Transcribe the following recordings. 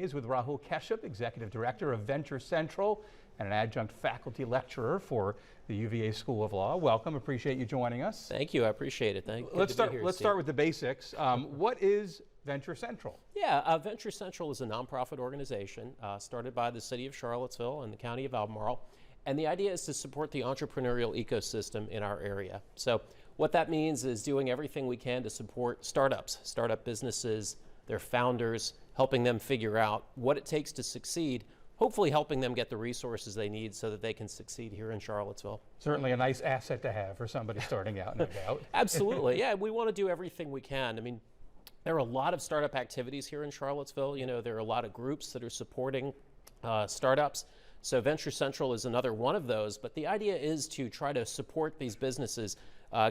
today is with Rahul Keshap, Executive Director of Venture Central and an adjunct faculty lecturer for the UVA School of Law. Welcome, appreciate you joining us. Thank you, I appreciate it. Let's start with the basics. What is Venture Central? Yeah, Venture Central is a nonprofit organization started by the city of Charlottesville and the county of Albemarle. And the idea is to support the entrepreneurial ecosystem in our area. So what that means is doing everything we can to support startups, startup businesses, their founders, helping them figure out what it takes to succeed, hopefully helping them get the resources they need so that they can succeed here in Charlottesville. Certainly a nice asset to have for somebody starting out, no doubt. Absolutely, yeah, we want to do everything we can. I mean, there are a lot of startup activities here in Charlottesville. You know, there are a lot of groups that are supporting startups. So Venture Central is another one of those, but the idea is to try to support these businesses,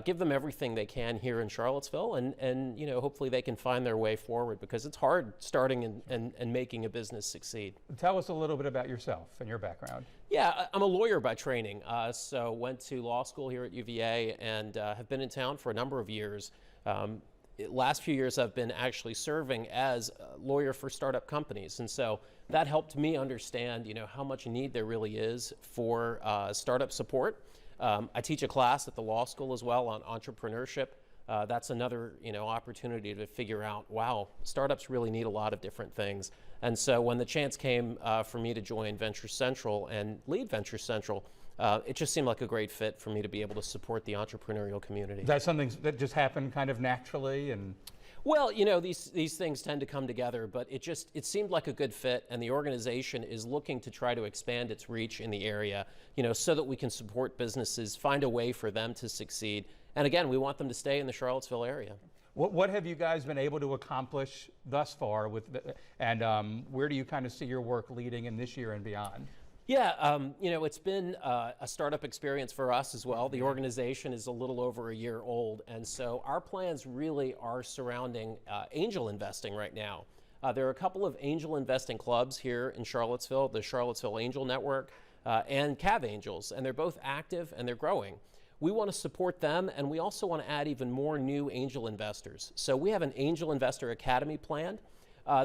give them everything they can here in Charlottesville, and you know, hopefully they can find their way forward, because it's hard starting and making a business succeed. Tell us a little bit about yourself and your background. Yeah, I'm a lawyer by training, so went to law school here at UVA and have been in town for a number of years. Last few years I've been actually serving as a lawyer for startup companies, and so that helped me understand, you know, how much need there really is for startup support. I teach a class at the law school as well on entrepreneurship. That's another, you know, opportunity to figure out, wow, startups really need a lot of different things. And so when the chance came for me to join Venture Central and lead Venture Central, it just seemed like a great fit for me to be able to support the entrepreneurial community. That's something that just happened kind of naturally? And well, you know, these things tend to come together, but it seemed like a good fit, and the organization is looking to try to expand its reach in the area, you know, so that we can support businesses, find a way for them to succeed. And again, we want them to stay in the Charlottesville area. What have you guys been able to accomplish thus far and where do you kind of see your work leading in this year and beyond? Yeah, you know, it's been a startup experience for us as well. The organization is a little over a year old, and so our plans really are surrounding angel investing right now. There are a couple of angel investing clubs here in Charlottesville, the Charlottesville Angel Network and Cav Angels, and they're both active and they're growing. We want to support them, and we also want to add even more new angel investors. So we have an Angel Investor Academy planned.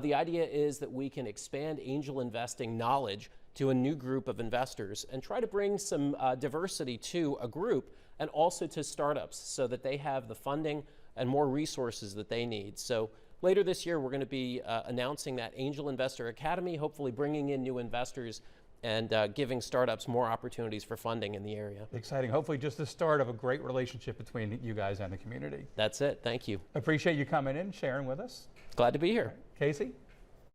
The idea is that we can expand angel investing knowledge to a new group of investors and try to bring some diversity to a group and also to startups so that they have the funding and more resources that they need. So later this year, we're going to be announcing that Angel Investor Academy, hopefully bringing in new investors and giving startups more opportunities for funding in the area. Exciting. Hopefully just the start of a great relationship between you guys and the community. That's it. Thank you. Appreciate you coming in, sharing with us. Glad to be here. Casey?